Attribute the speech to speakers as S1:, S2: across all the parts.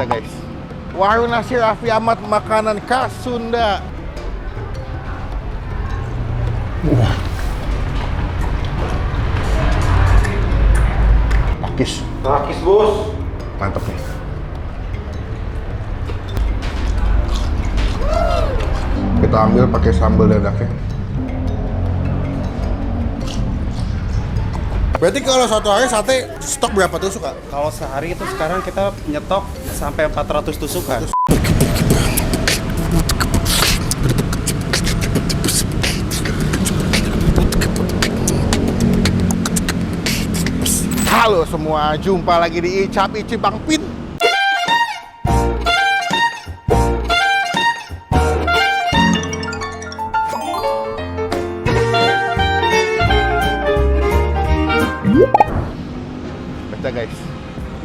S1: guys. Warung nasi Raffi Ahmad, makanan khas Sunda. Takis.
S2: Takis bos.
S1: Mantap nih. Kita ambil pakai sambal dadaknya. Berarti kalau satu hari sate stok berapa tusuk, Kak?
S2: Kalau sehari itu sekarang kita nyetok sampai 400 tusukan.
S1: Halo semua, jumpa lagi di Icap Icip Bang Pin. Baca guys.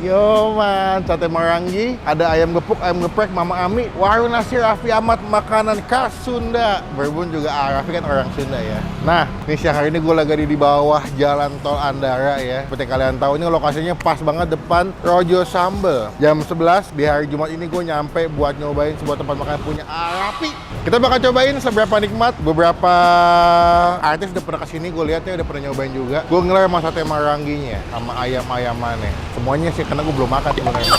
S1: Yo man, sate Marangi, ada ayam gepuk, ayam geprek, Mama Ami, warung nasi Raffi Ahmad, makanan khas Sunda. Berbun juga Raffi kan orang Sunda ya. Nah, ini siang hari ini gue lagi di bawah jalan tol Andara ya. Seperti kalian tahu, ini lokasinya pas banget depan Rojo Sambal. Jam 11 di hari Jumat ini gue nyampe buat nyobain sebuah tempat makan punya Raffi. Kita bakal cobain seberapa nikmat. Beberapa artis udah pernah kesini, gue lihat ya udah pernah nyobain juga. Gue ngelar sama sate Maranginya, sama ayam-ayamannya. Semuanya sih karena gue belum makan sebenarnya.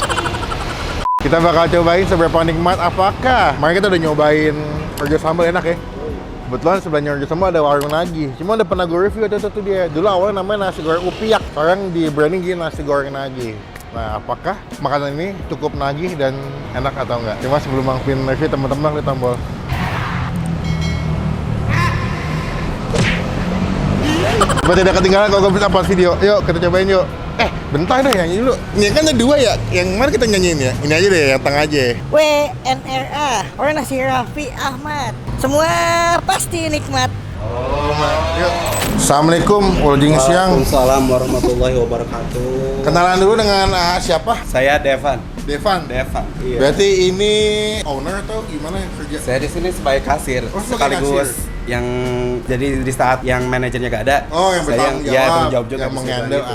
S1: Kita bakal cobain seberapa nikmat apakah. Kemarin kita udah nyobain Rojo Sambal, enak ya. Kebetulan sebelahnya Rojo Sambal ada warung nagi. Cuma udah pernah gue review itu dia. Dulu awalnya namanya nasi goreng upiak. Sekarang di branding gini nasi goreng nagi. Nah, apakah makanan ini cukup nagih dan enak atau enggak? Cuma sebelum Bang Pin review, teman-teman klik tombol. Supaya tidak ketinggalan kalau gue bisa upload video. Yuk, kita cobain yuk. Bentar deh, nyanyi dulu. Ini kan ada dua ya, yang mana kita nyanyiin ya? Ini aja deh, yang tengah aja.
S3: WNRA, orang nasi Raffi Ahmad. Semua pasti nikmat.
S1: Yuk. Assalamualaikum, waalaikumsalam siang.
S2: Waalaikumsalam warahmatullahi wabarakatuh.
S1: Kenalan dulu dengan siapa?
S2: Saya Devan.
S1: Devan.
S2: Iya.
S1: Berarti ini owner atau gimana kerja?
S2: Saya di sini sebagai kasir,
S1: Oh, sebagai
S2: sekaligus
S1: kasir.
S2: yang jadi di saat yang manajernya gak ada.
S1: Oh, yang
S2: saya
S1: bertanggung
S2: bertanggung
S1: jawab,
S2: jawab juga
S1: yang
S2: bisa
S1: menghandle.
S2: gitu.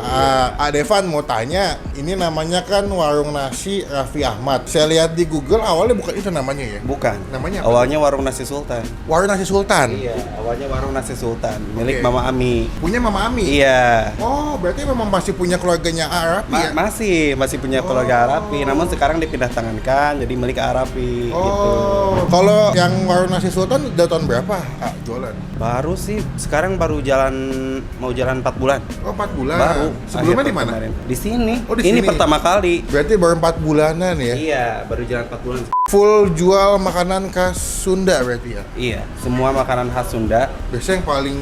S1: Devan mau tanya, ini namanya kan warung nasi Raffi Ahmad. Saya lihat di Google awalnya bukan itu namanya ya?
S2: Bukan.
S1: Namanya apa?
S2: Awalnya warung nasi Sultan.
S1: Warung nasi Sultan.
S2: Iya, awalnya warung nasi Sultan milik
S1: Oke.
S2: Mama Ami.
S1: Punya Mama Ami.
S2: Iya.
S1: Oh, berarti memang masih punya keluarganya Raffi ya?
S2: Masih punya keluarga Arapi, namun sekarang dipindah tangankan jadi milik Arapi gitu.
S1: Kalau yang warung nasi Sultan udah tahun berapa jualan?
S2: Baru sih, sekarang baru mau jalan 4 bulan.
S1: Oh, 4 bulan.
S2: Baru.
S1: Sebelumnya
S2: akhir
S1: di mana?
S2: kemarin. Di sini.
S1: Oh, di
S2: Ini
S1: sini.
S2: pertama kali.
S1: Berarti baru 4 bulanan ya?
S2: Iya, baru jalan 4 bulan.
S1: Full jual makanan khas Sunda berarti ya?
S2: Iya, semua makanan khas Sunda.
S1: Biasanya yang paling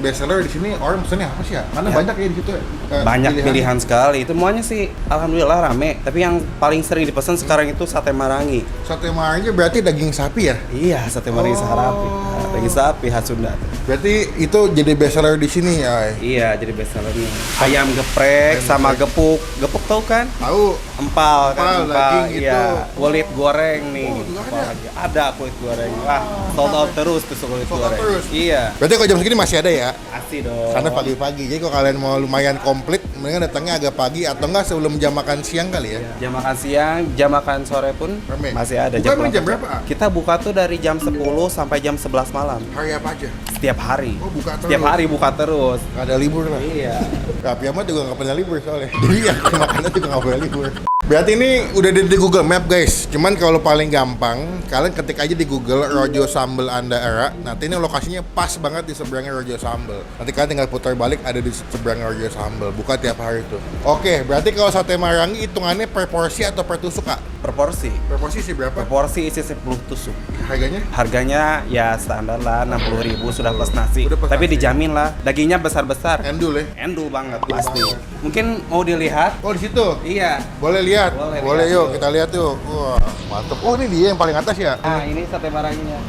S1: best seller di sini orang pesennya apa sih ya? Karena
S2: Ya.
S1: banyak ya di situ.
S2: Banyak pilihan sekali. Semuanya sih alhamdulillah rame. Tapi yang paling sering dipesan sekarang itu sate Marangi.
S1: Sate Marangi berarti daging sapi ya?
S2: Iya, sate Marangi Saharapi. Nah, daging sapi khas Sunda.
S1: Berarti itu jadi best seller di sini ya?
S2: Iya, jadi best sellernya. Ayam geprek sama gepuk. Gepuk tau kan?
S1: Tahu.
S2: Empal kan,
S1: Empal, daging itu.
S2: iya. Kulit goreng nih.
S1: Oh, juga
S2: Apa
S1: ada?
S2: lagi? Ada kulit goreng. Wah, sold out terus tuh kulit
S1: Sold out
S2: goreng.
S1: terus?
S2: Iya.
S1: Berarti kalau jam segini masih ada ya?
S2: Asli dong.
S1: Karena pagi-pagi. Jadi kalau kalian mau lumayan komplit, mendingan datangnya agak pagi atau enggak sebelum jam makan siang kali ya?
S2: Jam makan siang, jam makan sore pun
S1: Rame.
S2: masih ada.
S1: Buka mulai
S2: pulang
S1: jam
S2: kerja.
S1: berapa?
S2: Kita buka tuh dari jam 10 sampai jam 11 malam.
S1: Hari apa aja?
S2: Setiap hari.
S1: Oh, buka
S2: Setiap
S1: terus?
S2: hari buka terus.
S1: Nggak ada libur lah.
S2: Iya.
S1: Raffi Ahmad juga nggak pernah libur soalnya. Jadi ya makannya juga nggak boleh libur. Berarti ini udah di Google Map guys. Cuman kalau paling gampang, kalian ketik aja di Google Rojo Sambal Andara. Nanti ini lokasinya pas banget di seberangnya Rojo Sambal. Nanti kalian tinggal putar balik ada di seberang Rojo Sambal. Buka tiap hari tuh. Oke, berarti kalau sate Marangi hitungannya per porsi atau per tusuk kak?
S2: Per porsi.
S1: Per porsi sih berapa?
S2: Per porsi isi 10 tusuk.
S1: Harganya?
S2: Harganya ya standar lah 60.000 sudah plus nasi.
S1: Udah plus
S2: Tapi
S1: nasi.
S2: dijamin lah. Dagingnya besar-besar.
S1: Endul ya?
S2: Endul banget pasti.
S1: banget.
S2: Mungkin mau dilihat?
S1: Oh di situ?
S2: Iya.
S1: Boleh lihat?
S2: Boleh lihat
S1: yuk,
S2: yuk.
S1: kita lihat yuk. Wah, mantap. Oh ini dia yang paling atas ya?
S2: Nah, ini sate maranginya.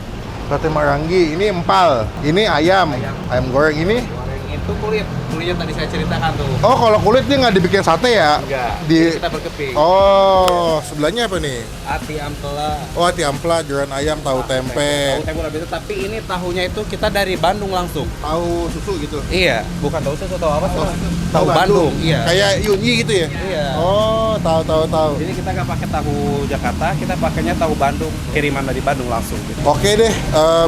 S1: Sate Marangi, ini empal, ini ayam, ayam goreng ini.
S2: Goreng itu kulit. kulitnya tadi saya ceritakan tuh.
S1: Oh, kalau kulit dia nggak dibikin sate ya?
S2: Enggak.
S1: Di
S2: Kita berkeping.
S1: Oh, sebelahnya apa nih?
S2: Ati ampela.
S1: Oh, ati ampela, jeroan ayam, tahu tempe.
S2: Tahu tempe udah biasa, tapi ini tahunya itu kita dari Bandung langsung.
S1: Tahu susu gitu.
S2: Iya, bukan tahu susu, tahu apa sih?
S1: Oh,
S2: Tahu Bandung. Iya.
S1: Kayak Yunyi gitu ya?
S2: Iya.
S1: Oh, tahu.
S2: Jadi kita nggak pakai tahu Jakarta, kita pakainya tahu Bandung, kiriman dari Bandung langsung. Gitu.
S1: Oke deh,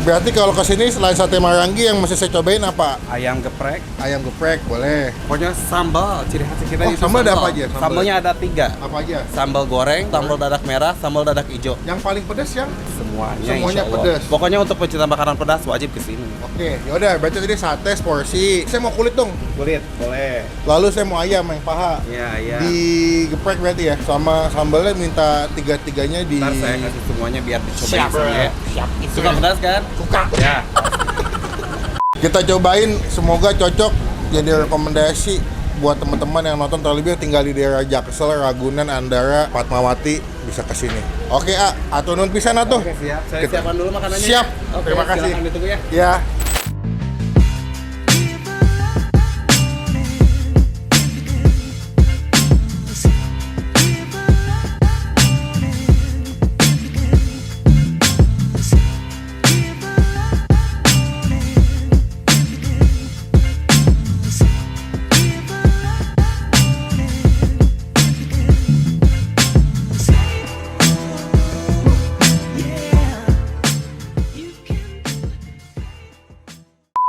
S1: berarti kalau kesini selain sate Marangi yang mesti saya cobain apa?
S2: Ayam geprek,
S1: Ayam geprek, boleh.
S2: pokoknya sambal, ciri khas kita
S1: Oh,
S2: itu
S1: sambal ada apa aja? Sambal.
S2: Sambalnya ada 3.
S1: Apa aja?
S2: Sambal goreng, sambal dadak merah, sambal dadak hijau.
S1: Yang paling pedas yang?
S2: Semuanya
S1: Semuanya
S2: insya Allah.
S1: pedas.
S2: Pokoknya untuk pecinta makanan pedas wajib kesini.
S1: Oke, yaudah berarti tadi sate seporsi. Saya mau kulit dong.
S2: Kulit, boleh.
S1: Lalu saya mau ayam yang paha.
S2: Iya, iya.
S1: Digeprek berarti ya. Sama sambalnya minta tiga-tiganya di.
S2: Ntar saya kasih semuanya biar dicobain
S1: Siap,
S2: semua ya.
S3: Siap itu.
S2: Suka pedas kan?
S1: Suka.
S2: Ya.
S1: Kita cobain, semoga cocok jadi rekomendasi buat teman-teman yang nonton, terlebih yang tinggal di daerah Jaksel, Ragunan, Andara, Fatmawati bisa kesini. Oke, atur nuhun pisan atuh.
S2: Oke, siap. Saya
S1: Kita-
S2: siapkan dulu makanannya.
S1: Siap.
S2: Oke,
S1: Terima kasih.
S2: silakan ditunggu ya.
S1: Ya.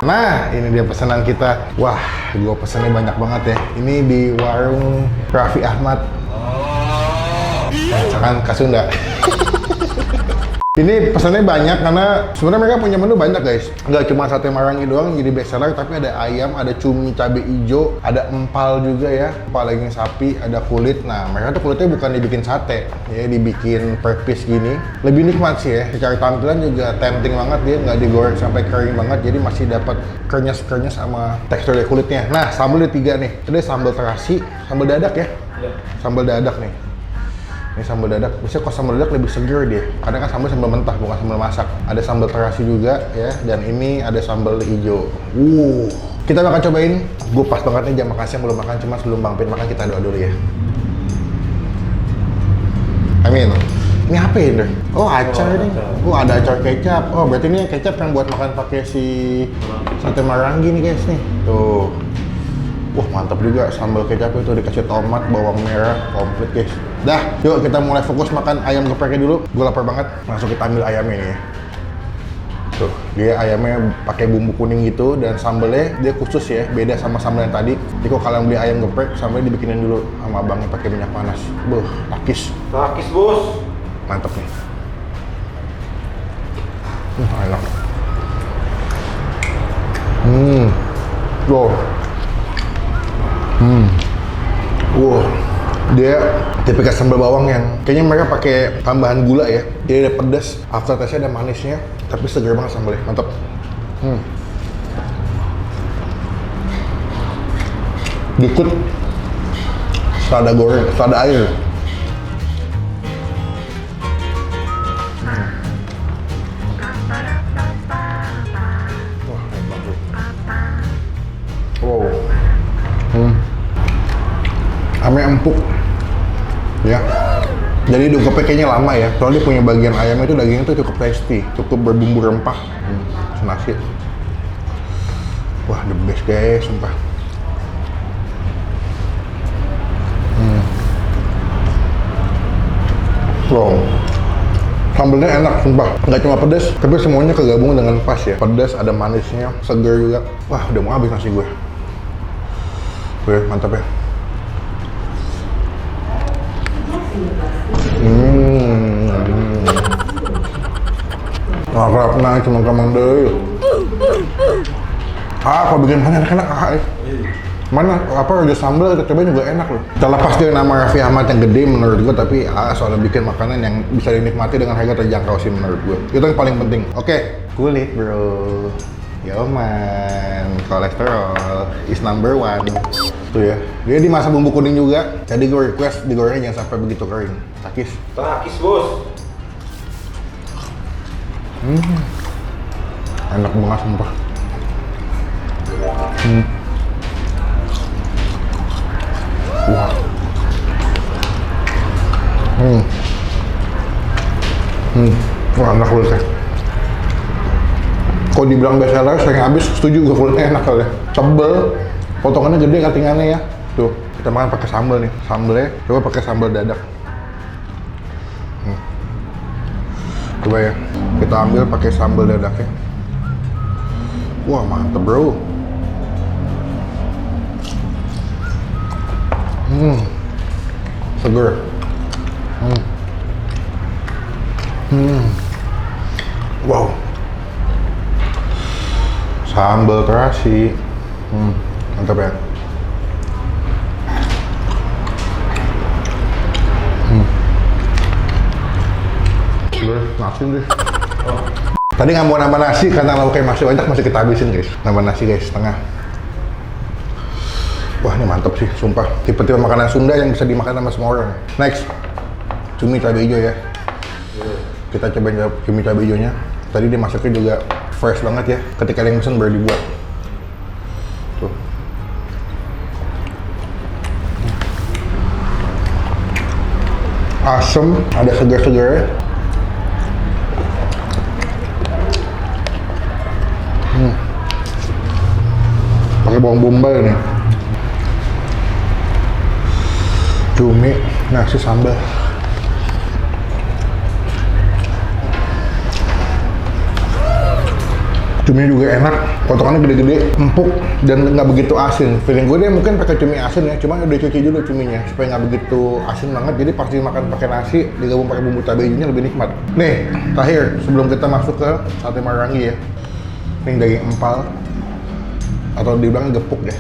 S1: Nah, ini dia pesanan kita. Wah, gua pesannya banyak banget ya. Ini di warung Raffi Ahmad. Masakan Kasunda. Ini pesannya banyak karena sebenarnya mereka punya menu banyak guys. Nggak cuma sate Marangi doang jadi best seller, tapi ada ayam, ada cumi cabai hijau, ada empal juga ya, empal daging sapi, ada kulit. Nah, mereka tuh kulitnya bukan dibikin sate, ya dibikin per piece gini. Lebih nikmat sih ya. Secara tampilan juga tempting banget, dia nggak digoreng sampai kering banget, jadi masih dapat krenyes-krenyes sama tekstur dari kulitnya. Nah, sambal ada 3 nih. Ini sambal terasi, sambal dadak ya. Sambal dadak nih. Ini sambal dadak, biasanya kalau sambal dadak lebih seger dia. Kadang kan sambal mentah, bukan sambal masak. Ada sambal terasi juga ya, dan ini ada sambal hijau. Kita bakal cobain. Gue pas banget nih jam makan siang belum makan, cuma sebelum Bang Pin makan kita doa dulu ya. Amin. Ini apa ya, Indra? Oh, acar nih. Oh, ada acar kecap. Oh, berarti ini kecap yang buat makan pakai si sate Marangi nih guys nih. Tuh. Wah, mantap juga sambal kecap itu, dikasih tomat, bawang merah, komplit guys. Dah, yuk kita mulai fokus makan ayam gepreknya dulu. Gue lapar banget. Langsung kita ambil ayamnya nih ya. Tuh, dia ayamnya pakai bumbu kuning gitu dan sambalnya dia khusus ya, beda sama sambal yang tadi. Jadi kalau kalian beli ayam geprek, sambalnya dibikinin dulu sama abangnya pakai minyak panas. Buh, takis.
S2: Takis, Bos.
S1: Mantap nih. Enak. Wow. Wow. Dia tipikal sambal bawang yang kayaknya mereka pakai tambahan gula ya. Dia ada pedas, aftertaste-nya ada manisnya, tapi segar banget sambalnya. Mantap. Dikit selada goreng, selada air. Wah, enak tuh. Wow. Ame empuk. Ya. Jadi diungkepnya kayaknya lama ya. Soalnya dia punya bagian ayamnya itu dagingnya tuh cukup tasty, cukup berbumbu rempah. Senasi. Wah, the best guys, sumpah. Wow. Sambalnya enak, sumpah. Nggak cuma pedas, tapi semuanya kegabung dengan pas ya. Pedas, ada manisnya, segar juga. Wah, udah mau habis nasi gue. Oke, mantap ya. Harap naik cuma kamang deh. Kalau bikin mana enak-enak ya. Mana apa raja sambal kita cobain juga enak loh. Terlepas dari nama Raffi Ahmad yang gede menurut gua, tapi soalnya bikin makanan yang bisa dinikmati dengan harga terjangkau sih menurut gua. Itu yang paling penting. Oke, kulit bro. Yo man, kolesterol is number 1. Tuh ya, dia dimasak bumbu kuning juga. Jadi gue request digorengnya jangan sampai begitu kering. Takis.
S2: Takis, Bos.
S1: Enak banget sumpah. Wah. Wah, enak kulitnya. Kalau dibilang best seller, saya habis setuju gue, kulitnya enak kali ya. Tebel, potongannya gede katingannya ya. Tuh, kita makan pakai sambal nih. Sambalnya coba pakai sambal dadak. Coba ya, kita ambil pakai sambal dadaknya. Wah, mantep bro. Seger. Wow. Sambal terasi. Mantap ya. Nasi deh. Tadi nggak mau nambah nasi karena lauknya masih banyak, masih kita habisin guys. Nambah nasi guys, setengah. Wah, ini mantep sih, sumpah. Tipe-tipe makanan Sunda yang bisa dimakan sama semua orang. Next, cumi cabai hijau ya. Kita cobain cumi cabai hijaunya. Tadi dia masaknya juga fresh banget ya. Ketika yang pesen baru dibuat. Tuh. Asem, ada segar-segarnya. Pakai bawang bombay nih. Cumi, nasi sambal. Cuminya juga enak, potongannya gede-gede, empuk, dan nggak begitu asin. Feeling gue dia mungkin pakai cumi asin ya, cuma udah cuci dulu cuminya supaya nggak begitu asin banget. Jadi pas dimakan pakai nasi, digabung pakai bumbu cabai hijaunya lebih nikmat. Nih, terakhir sebelum kita masuk ke sate Marangi ya, ini daging empal atau dibilang gepuk ya.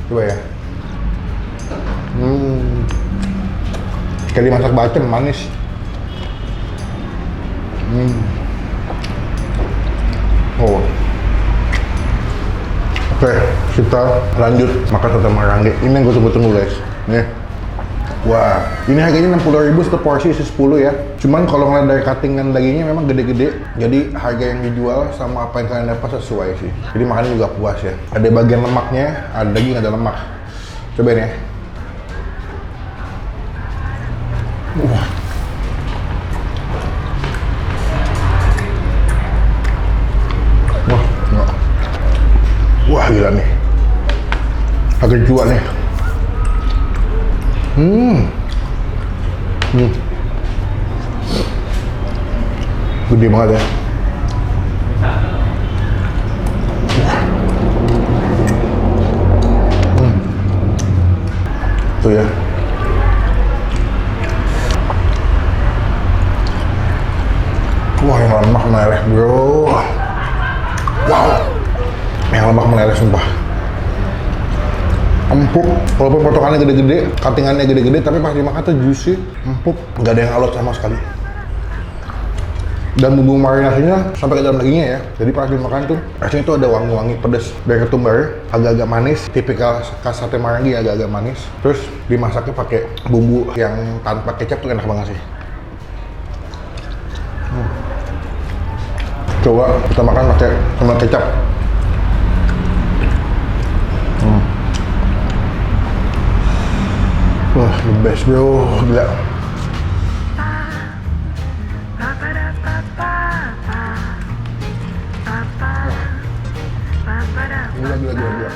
S1: Coba ya. Kayak dimasak bacem, manis. Oh. Oke, kita lanjut makan sate Marangi. Ini yang gue tunggu-tunggu guys. Nih. Wah, ini harganya 60.000 satu porsi isi 10 ya. Cuman kalau ngeliat dari cuttingan dagingnya memang gede-gede. Jadi harga yang dijual sama apa yang kalian dapat sesuai sih. Jadi makannya juga puas ya. Ada bagian lemaknya, ada daging, ada lemak. Cobain ya. Wah. Wah, gila nih. Agak jual nih. Gede banget ya. Tuh ya. Wah, yang lemak meleleh bro. Wow. Yang lemak meleleh sumpah. Empuk, walaupun potongannya gede-gede, cuttingannya gede-gede, tapi pas dimakan tuh juicy, empuk, nggak ada yang alot sama sekali. Dan bumbu marinasinya sampai ke dalam dagingnya ya. Jadi pas dimakan tuh, rasanya tuh ada wangi-wangi pedes dari ketumbar, agak-agak manis, tipikal khas sate Marangi agak-agak manis. Terus dimasaknya pakai bumbu yang tanpa kecap tuh enak banget sih. Coba kita makan pakai sambal kecap. Wah, the best bro, gila. Gila.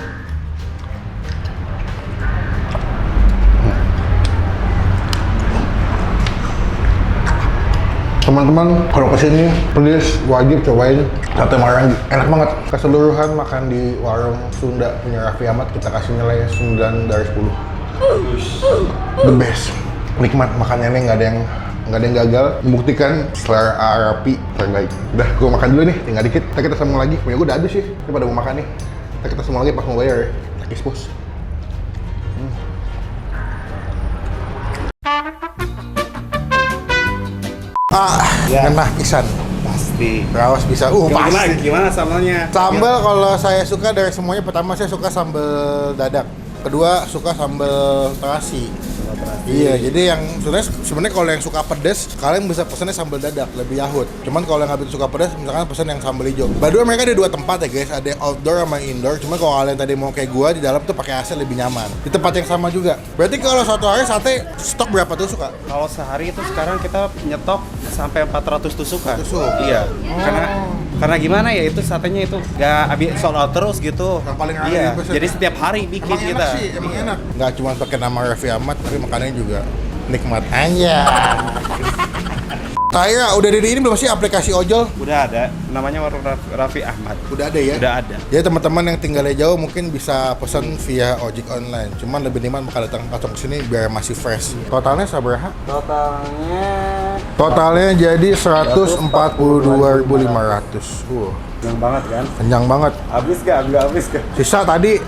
S1: Teman-teman, kalau kesini, please wajib cobain sate Marangi. Enak banget. Keseluruhan makan di warung Sunda punya Raffi Ahmad, kita kasih nilai 9 dari 10. The best. Nikmat makannya nih, nggak ada yang gagal. Membuktikan selera Arapi terbaik. Udah, gue makan dulu nih, tinggal dikit. Kita sambung lagi. Punya gue udah habis sih. Kita pada mau makan nih. Kita sambung lagi pas mau bayar ya. Takis bos.
S2: Ya.
S1: Enak pisan.
S2: Pasti.
S1: Rawas bisa. Pasti.
S2: Gimana sambalnya?
S1: Sambal kalau saya suka dari semuanya, pertama saya suka sambal dadak. Kedua suka sambal terasi. Iya, jadi yang sebenarnya kalau yang suka pedas, kalian bisa pesannya sambal dadak, lebih yahut. Cuman kalau yang nggak begitu suka pedas, misalkan pesan yang sambal hijau. By the way, mereka ada 2 tempat ya guys, ada yang outdoor sama indoor. Cuman kalau kalian tadi mau kayak gua di dalam tuh pakai AC lebih nyaman. Di tempat yang sama juga. Berarti kalau satu hari sate stok berapa tuh suka?
S2: Kalau sehari itu sekarang kita nyetok sampai 400 tusuk kan?
S1: Tusuk.
S2: Iya. Karena gimana ya, itu satenya itu nggak habis sold out terus gitu.
S1: Yang paling rame
S2: iya.
S1: dipesan.
S2: Jadi setiap hari bikin
S1: Emang
S2: kita.
S1: enak sih, emang enak. Nggak cuma pakai nama Raffi Ahmad, tapi makanannya juga nikmat aja. Saya udah ada di ini belum sih aplikasi ojol?
S2: Udah ada, namanya Warung Raffi Ahmad.
S1: Udah ada ya?
S2: Udah ada.
S1: Ya teman-teman yang tinggalnya jauh mungkin bisa pesan via ojek online. Cuman lebih nikmat bakal datang ke sini biar masih fresh. Totalnya seberapa? Totalnya jadi 142.500.
S2: Kenyang banget kan?
S1: Kenyang banget.
S2: Habis gak? Nggak habis gak?
S1: Sisa tadi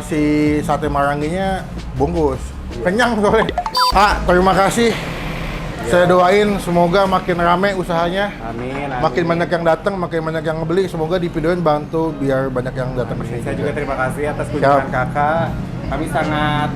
S1: si sate maranginya bungkus. Kenyang soalnya. Pak, terima kasih. Saya doain semoga makin rame usahanya.
S2: Amin.
S1: Makin banyak yang datang, makin banyak yang ngebeli. Semoga di videoin bantu biar banyak yang datang ke sini.
S2: Saya juga terima kasih atas kunjungan kakak. Kami sangat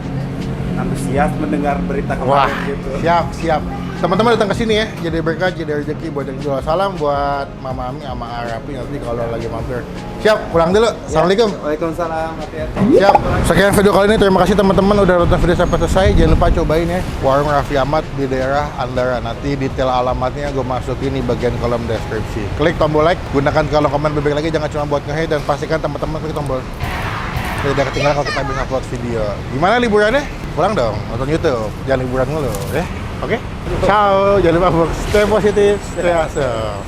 S2: antusias mendengar berita
S1: Wah,
S2: kemarin gitu.
S1: siap. Teman-teman datang ke sini ya, jadi berkah, jadi rezeki buat yang jual. Salam buat Mama Ami sama Arapi nanti kalau lagi mampir. Siap, pulang dulu. Assalamualaikum.
S2: Waalaikumsalam. Hati-hati.
S1: Siap. Sekian video kali ini. Terima kasih teman-teman udah nonton video sampai selesai. Jangan lupa cobain ya Warung Raffi Ahmad di daerah Andara. Nanti detail alamatnya gue masukin di bagian kolom deskripsi. Klik tombol like, gunakan kolom komen bebek lagi jangan cuma buat nge-hate, dan pastikan teman-teman klik tombol tidak ketinggalan kalau kita bisa upload video. Gimana liburannya? Pulang dong, nonton YouTube. Jangan liburan mulu ya. Oke? Ciao, jangan lupa stay positif, stay awesome.